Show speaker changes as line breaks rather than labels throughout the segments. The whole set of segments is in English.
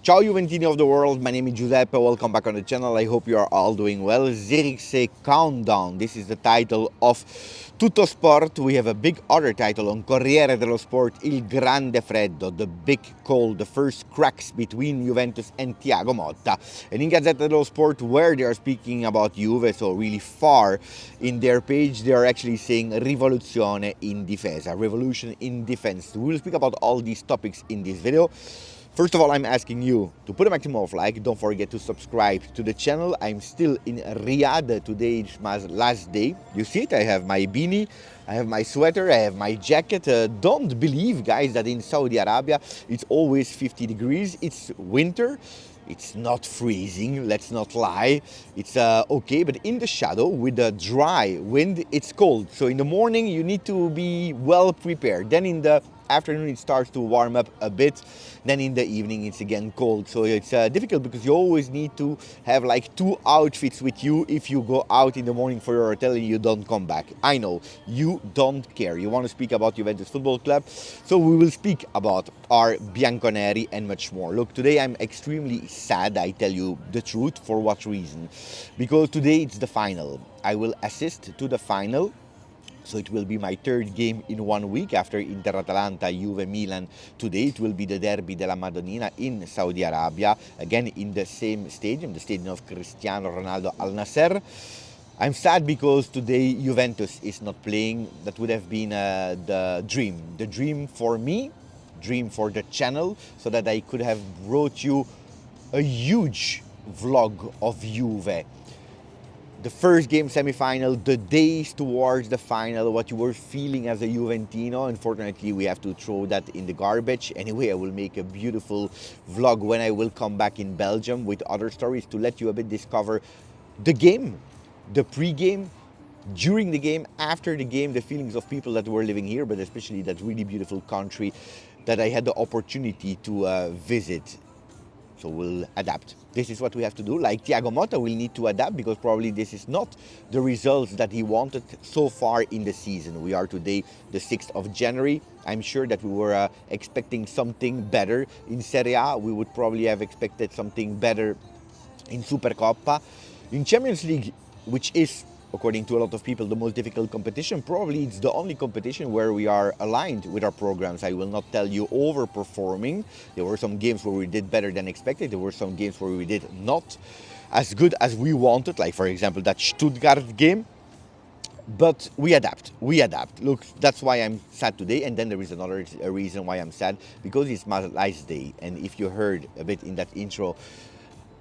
Ciao Juventini of the world, my name is Giuseppe, welcome back on the channel, I hope you are all doing well. Zirkzee Countdown, this is the title of Tutto Sport. We have a big other title on Corriere dello Sport, Il Grande Freddo, the big cold, the first cracks between Juventus and Thiago Motta. And in Gazzetta dello Sport, where they are speaking about Juve, so really far in their page, they are actually saying Rivoluzione in Difesa, revolution in defense. We will speak about all these topics in this video. First of all, I'm asking you to put a maximum of like. Don't forget to subscribe to the channel. I'm still in Riyadh. Today is my last day. You see it? I have my beanie, I have my sweater, I have my jacket. Don't believe, guys, that in Saudi Arabia it's always 50 degrees. It's winter. It's not freezing, let's not lie. It's okay, but in the shadow with the dry wind, it's cold. So in the morning, you need to be well prepared. Then in the afternoon, it starts to warm up a bit. Then in the evening, it's again cold. So it's difficult because you always need to have like 2 outfits with you if you go out in the morning for your hotel and you don't come back. I know, you don't care. You want to speak about Juventus Football Club. So we will speak about our Bianconeri and much more. Look, today I'm extremely sad, I tell you the truth. For what reason? Because today it's the final. I will assist to the final. So it will be my third game in 1 week after Inter-Atalanta, Juve, Milan. Today it will be the Derby della Madonnina in Saudi Arabia, again in the same stadium, the stadium of Cristiano Ronaldo Al Nasser. I'm sad because today Juventus is not playing. That would have been the dream for me, dream for the channel, so that I could have brought you a huge vlog of Juve. The first game semi-final, the days towards the final, what you were feeling as a Juventino. Unfortunately, we have to throw that in the garbage. Anyway, I will make a beautiful vlog when I will come back in Belgium with other stories to let you a bit discover the game, the pre-game, during the game, after the game, the feelings of people that were living here, but especially that really beautiful country that I had the opportunity to visit. So we'll adapt. This is what we have to do. Like Thiago Motta will need to adapt because probably this is not the results that he wanted so far in the season. We are today the 6th of January. I'm sure that we were expecting something better in Serie A. We would probably have expected something better in Supercoppa. In Champions League, which is, according to a lot of people, the most difficult competition, probably it's the only competition where we are aligned with our programs. I will not tell you overperforming. There were some games where we did better than expected. There were some games where we did not as good as we wanted, like for example that Stuttgart game. But we adapt, we adapt. Look, that's why I'm sad today. And then there is another reason why I'm sad, because it's my last day. And if you heard a bit in that intro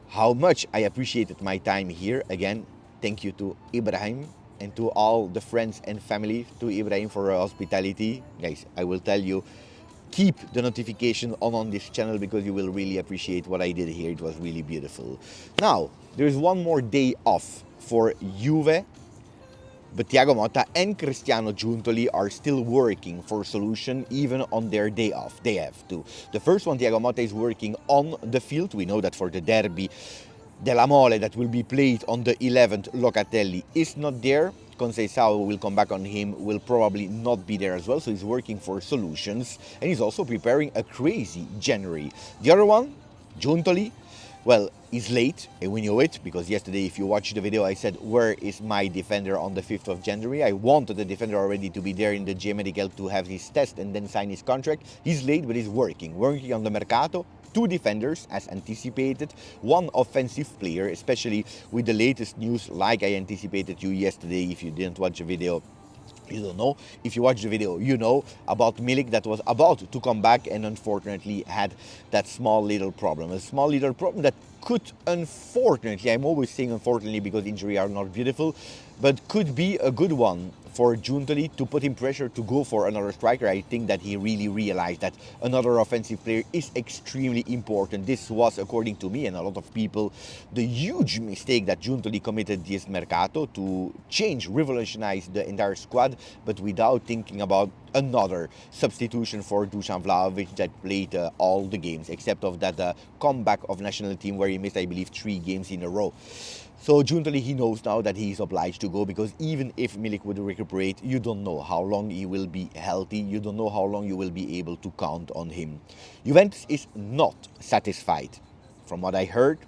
how much I appreciated my time here, again, thank you to Ibrahim and to all the friends and family, to Ibrahim for hospitality. Guys, I will tell you, keep the notification on this channel because you will really appreciate what I did here. It was really beautiful. Now, there's one more day off for Juve, but Thiago Motta and Cristiano Giuntoli are still working for solution even on their day off. They have to. The first one, Thiago Motta is working on the field. We know that for the Derby della Mole that will be played on the 11th, Locatelli is not there. Conceicao will come back on him, will probably not be there as well. So he's working for solutions. And he's also preparing a crazy January. The other one, Giuntoli, well, he's late, and we knew it, because yesterday, if you watched the video, I said, where is my defender on the 5th of January? I wanted the defender already to be there in the G Medical to have his test and then sign his contract. He's late, but he's working on the Mercato. 2 defenders, as anticipated, 1 offensive player, especially with the latest news, like I anticipated you yesterday. If you didn't watch the video, you don't know. If you watch the video, you know about Milik that was about to come back and unfortunately had that small little problem. A small little problem that could, unfortunately, I'm always saying unfortunately because injuries are not beautiful, but could be a good one for Giuntoli to put him pressure to go for another striker. I think that he really realized that another offensive player is extremely important. This was, according to me and a lot of people, the huge mistake that Giuntoli committed this Mercato, to change, revolutionize the entire squad, but without thinking about another substitution for Dusan Vlahovic that played all the games, except of that comeback of national team where he missed, I believe, 3 games in a row. So Giuntoli, he knows now that he is obliged to go, because even if Milik would recuperate, you don't know how long he will be healthy. You don't know how long you will be able to count on him. Juventus is not satisfied from what I heard,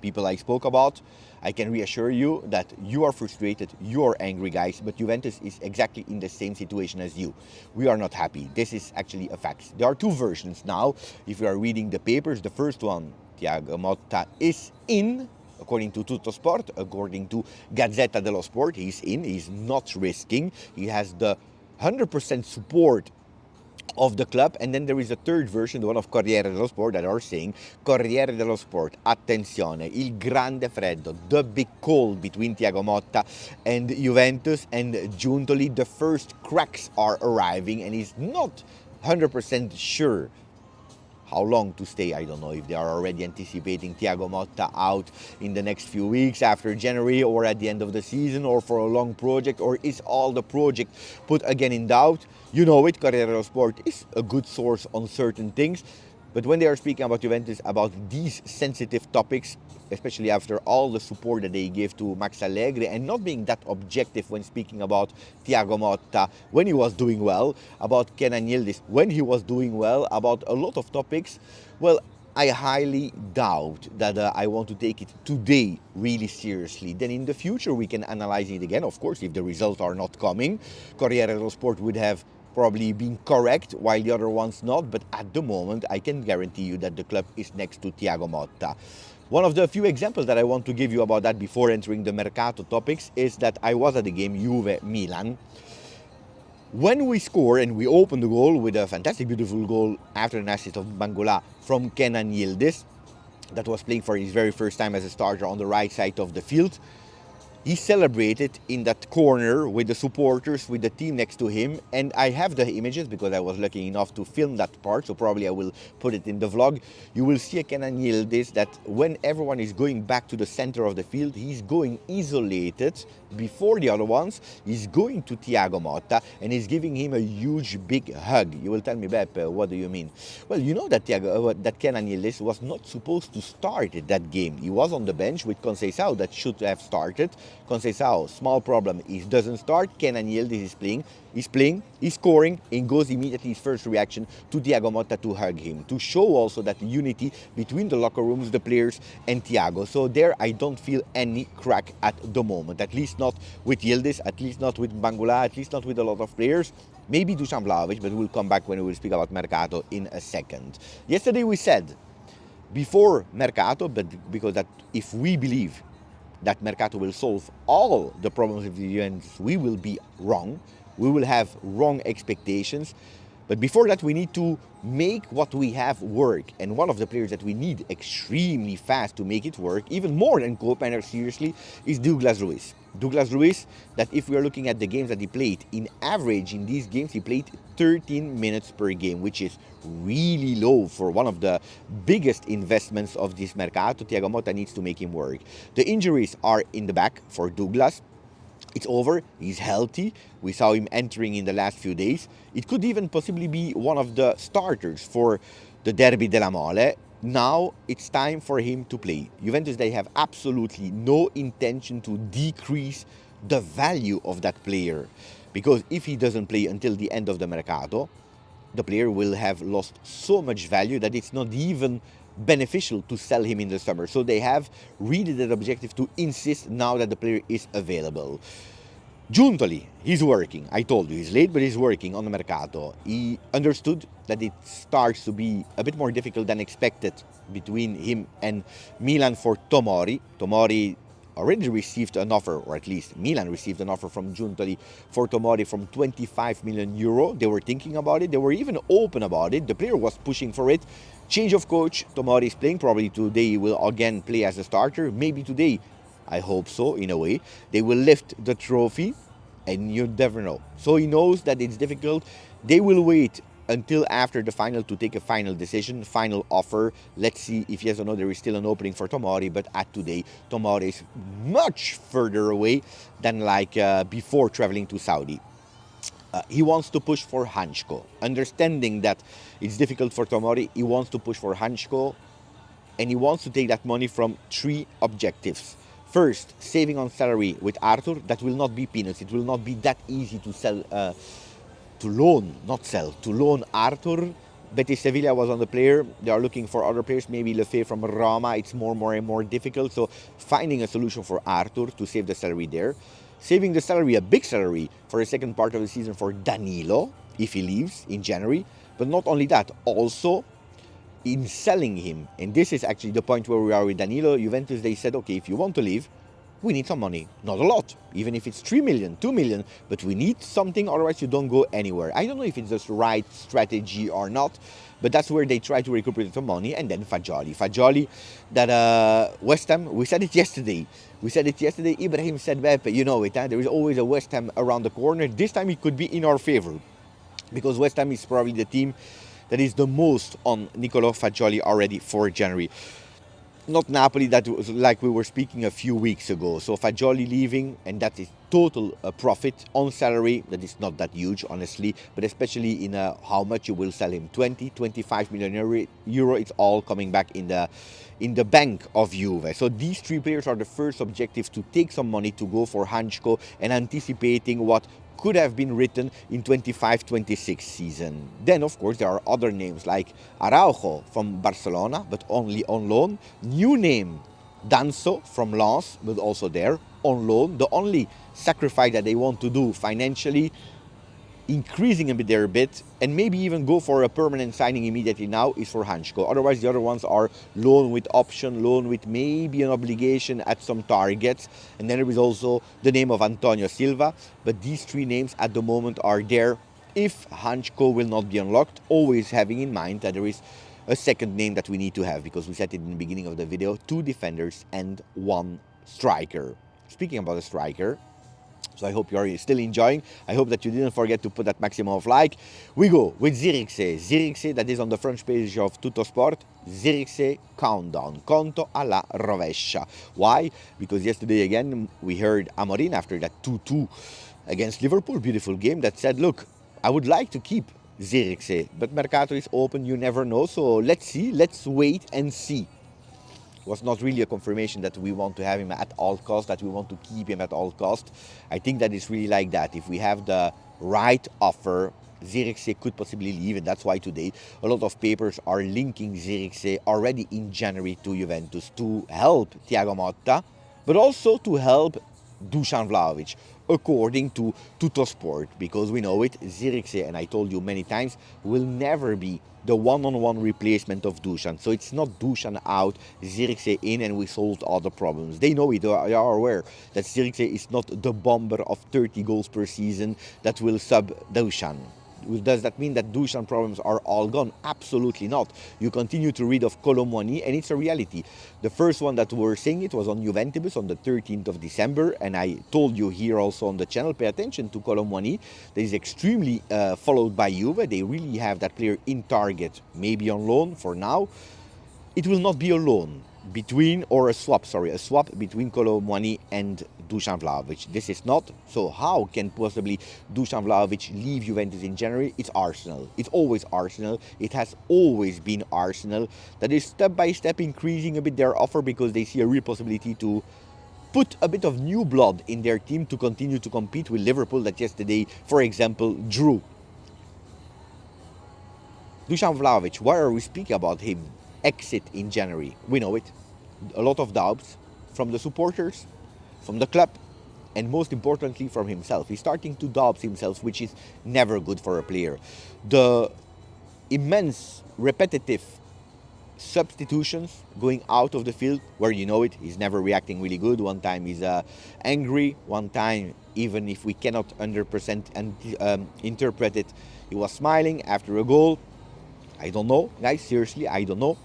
people I spoke about, I can reassure you that you are frustrated, you are angry, guys, but Juventus is exactly in the same situation as you. We are not happy. This is actually a fact. There are two versions now. If you are reading the papers, the first one, Thiago Motta is in, according to Tuttosport, according to Gazzetta dello Sport, he's in, he's not risking. He has the 100% support of the club. And then there is a third version, the one of Corriere dello Sport, that are saying, Corriere dello Sport, attenzione, il grande freddo, the big cold between Thiago Motta and Juventus, and Giuntoli, the first cracks are arriving, and he's not 100% sure how long to stay. I don't know if they are already anticipating Thiago Motta out in the next few weeks after January, or at the end of the season, or for a long project, or is all the project put again in doubt? You know it, Corriere dello Sport is a good source on certain things. But when they are speaking about Juventus, about these sensitive topics, especially after all the support that they gave to Max Allegri, and not being that objective when speaking about Thiago Motta when he was doing well, about Kenan Yildiz when he was doing well, about a lot of topics, well, I highly doubt that I want to take it today really seriously. Then in the future we can analyze it again. Of course, if the results are not coming, Corriere dello Sport would have probably been correct, while the other ones not. But at the moment, I can guarantee you that the club is next to Thiago Motta. One of the few examples that I want to give you about that before entering the Mercato topics is that I was at the game Juve-Milan. When we score and we open the goal with a fantastic, beautiful goal after an assist of Bangula from Kenan Yildiz, that was playing for his very first time as a starter on the right side of the field, he celebrated in that corner with the supporters, with the team next to him. And I have the images because I was lucky enough to film that part, so probably I will put it in the vlog. You will see a Kenan Yildiz that when everyone is going back to the center of the field, he's going isolated before the other ones. He's going to Thiago Motta and he's giving him a huge, big hug. You will tell me, Beppe, what do you mean? Well, you know that that Kenan Yildiz was not supposed to start that game. He was on the bench with Conceicao that should have started. Conceicao, small problem, he doesn't start. Kenan Yildiz is playing, he's scoring, and goes immediately his first reaction to Thiago Motta to hug him, to show also that unity between the locker rooms, the players, and Thiago. So there I don't feel any crack at the moment, at least not with Yildiz, at least not with Bangula, at least not with a lot of players. Maybe Dusan Vlahovic, but we'll come back when we will speak about Mercato in a second. Yesterday we said, before Mercato, but because that if we believe that Mercato will solve all the problems of the Juventus, we will be wrong. We will have wrong expectations. But before that, we need to make what we have work. And one of the players that we need extremely fast to make it work, even more than Koopmeiners seriously, is Douglas Luiz. Douglas Luiz, that if we are looking at the games that he played, in average in these games, he played 13 minutes per game, which is really low for one of the biggest investments of this Mercato. Thiago Motta needs to make him work. The injuries are in the back for Douglas. It's over, he's healthy, we saw him entering in the last few days. It could even possibly be one of the starters for the Derby della Mole. Now it's time for him to play. Juventus, they have absolutely no intention to decrease the value of that player, because if he doesn't play until the end of the Mercato, the player will have lost so much value that it's not even beneficial to sell him in the summer. So they have really that objective to insist now that the player is available. Giuntoli, he's working. I told you, he's late, but he's working on the Mercato. He understood that it starts to be a bit more difficult than expected between him and Milan for Tomori. Tomori already received an offer, or at least Milan received an offer from Giuntoli for Tomori from 25 million euro. They were thinking about it. They were even open about it. The player was pushing for it. Change of coach. Tomori is playing. Probably today he will again play as a starter. Maybe today, I hope so, in a way. They will lift the trophy, and you never know. So he knows that it's difficult. They will wait until after the final to take a final decision, final offer. Let's see if yes or no there is still an opening for Tomori. But at today, Tomori is much further away than before traveling to Saudi. He wants to push for Hancko. Understanding that it's difficult for Tomori, he wants to push for Hancko, and he wants to take that money from three objectives. First, saving on salary with Arthur. That will not be peanuts. It will not be that easy to sell, to loan Arthur Betis Sevilla was on the player. They are looking for other players. Maybe Lefebvre from Roma. It's more and more difficult. So finding a solution for Arthur to save the salary there. Saving the salary, a big salary, for the second part of the season for Danilo, if he leaves in January. But not only that, also in selling him. And this is actually the point where we are with Danilo. Juventus, they said, okay, if you want to leave, we need some money. Not a lot, even if it's 3 million, 2 million, but we need something, otherwise you don't go anywhere. I don't know if it's the right strategy or not, but that's where they try to recuperate some money. And then Fagioli, that West Ham, we said it yesterday. Ibrahim said, Beppe, you know it, huh? There is always a West Ham around the corner. This time it could be in our favor, because West Ham is probably the team that is the most on Niccolò Fagioli already for January. Not Napoli, that was like we were speaking a few weeks ago. So Fagioli leaving, and that is total profit on salary. That is not that huge, honestly, but especially in how much you will sell him. 25 million euro. It's all coming back in the bank of Juve. So these three players are the first objectives, to take some money to go for Hancko, and anticipating what could have been written in 25-26 season. Then, of course, there are other names like Araujo from Barcelona, but only on loan. New name, Danso from Lens, but also there on loan. The only sacrifice that they want to do financially, increasing a bit their bid, and maybe even go for a permanent signing immediately now, is for Hancko. Otherwise, the other ones are loan with option, loan with maybe an obligation at some targets. And then there is also the name of Antonio Silva. But these three names at the moment are there if Hancko will not be unlocked, always having in mind that there is a second name that we need to have, because we said it in the beginning of the video, 2 defenders and 1 striker. Speaking about a striker, so I hope you are still enjoying. I hope that you didn't forget to put that maximum of like. We go with Zirkzee. Zirkzee, that is on the front page of Tuttosport. Zirkzee countdown. Conto alla rovescia. Why? Because yesterday again we heard Amorim after that 2-2 against Liverpool. Beautiful game, that said, look, I would like to keep Zirkzee, but Mercato is open, you never know. So let's see, let's wait and see. Was not really a confirmation that we want to have him at all costs, that we want to keep him at all costs. I think that it's really like that. If we have the right offer, Zirkzee could possibly leave, and that's why today a lot of papers are linking Zirkzee already in January to Juventus to help Thiago Motta, but also to help Dusan Vlahovic, according to Tuttosport, because we know it, Zirkzee, and I told you many times, will never be the one-on-one replacement of Dusan. So it's not Dusan out, Zirkzee in, and we solved all the problems. They know it, they are aware that Zirkzee is not the bomber of 30 goals per season that will sub Dusan. Does that mean that Dusan problems are all gone? Absolutely not. You continue to read of Kolo Muani, and it's a reality. The first one that we're saying it was on Juventus on the 13th of December, and I told you here also on the channel, pay attention to Kolo Muani. That is extremely followed by Juve. They really have that player in target, maybe on loan for now. It will not be a loan between, or a swap between Kolo Muani and Dusan Vlahovic. This is not. So how can possibly Dusan Vlahovic leave Juventus in January? It's Arsenal. It's always Arsenal. It has always been Arsenal. That is step by step increasing a bit their offer, because they see a real possibility to put a bit of new blood in their team to continue to compete with Liverpool, that yesterday, for example, drew. Dusan Vlahovic, why are we speaking about him? Exit in January. We know it. A lot of doubts from the supporters, from the club, and most importantly from himself. He's starting to doubt himself, which is never good for a player. The immense repetitive substitutions going out of the field, where you know it, he's never reacting really good. One time he's angry, one time, even if we cannot 100% interpret it, he was smiling after a goal. I don't know, guys, seriously, I don't know.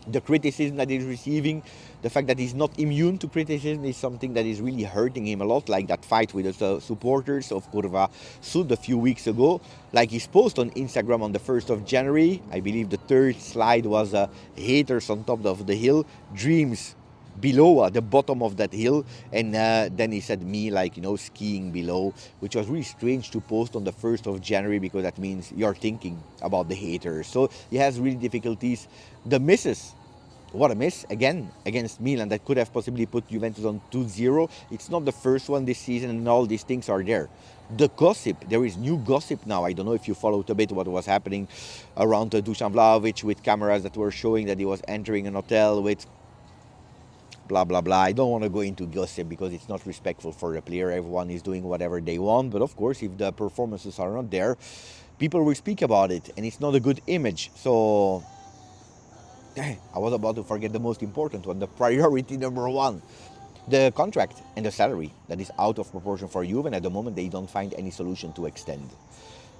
The criticism that he's receiving, the fact that he's not immune to criticism, is something that is really hurting him a lot, like that fight with the supporters of Curva Sud a few weeks ago. Like his post on Instagram on the 1st of January, I believe the 3rd slide was haters on top of the hill, dreams below, at the bottom of that hill, and then he said me, like, you know, skiing below, which was really strange to post on the 1st of January, because that means you're thinking about the haters. So he has really difficulties. The misses What a miss again against Milan that could have possibly put Juventus on 2-0. It's not the first one this season, and all these things are there. The gossip, there is new gossip now. I don't know if you followed a bit what was happening around Dusan Vlahovic, with cameras that were showing that he was entering an hotel with blah blah blah. I don't want to go into gossip because it's not respectful for the player. Everyone is doing whatever they want, but of course if the performances are not there, people will speak about it, and it's not a good image. So I was about to forget the most important one, the priority number one, the contract and the salary that is out of proportion for Juve, and at the moment they don't find any solution to extend.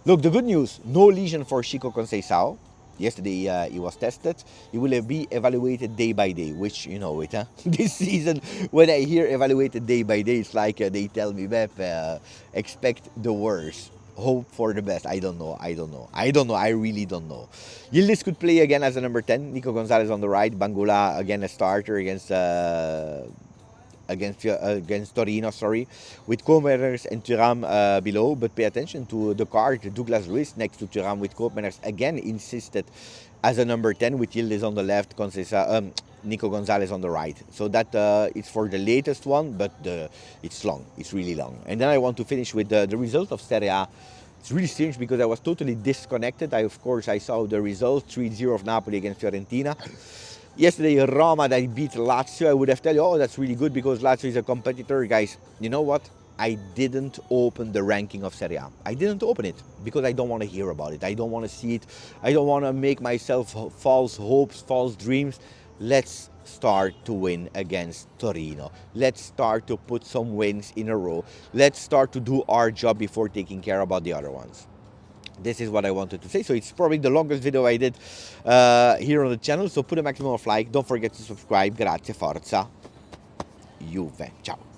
Look, the good news, no lesion for Chico Conceicao. Yesterday he was tested. He will be evaluated day by day, which you know it, huh? This season, when I hear evaluated day by day, it's like they tell me, Bep, expect the worst. Hope for the best. I don't know. I really don't know. Yildiz could play again as a number 10. Nico Gonzalez on the right. Bangula again a starter against Torino, sorry, with Koopmeiners and Thuram below. But pay attention to the card. Douglas Luiz next to Thuram with Koopmeiners again insisted as a number 10 with Yildiz on the left, Nico Gonzalez on the right. So that it's for the latest one, but it's long. It's really long. And then I want to finish with the result of Serie A. It's really strange because I was totally disconnected. Of course, I saw the result, 3-0 of Napoli against Fiorentina. Yesterday, Roma that beat Lazio. I would have told you, oh, that's really good because Lazio is a competitor. Guys, you know what? I didn't open the ranking of Serie A. I didn't open it because I don't want to hear about it. I don't want to see it. I don't want to make myself false hopes, false dreams. Let's start to win against Torino. Let's start to put some wins in a row. Let's start to do our job before taking care about the other ones. This is what I wanted to say. So it's probably the longest video I did here on the channel. So put a maximum of like. Don't forget to subscribe. Grazie, forza, Juve. Ciao.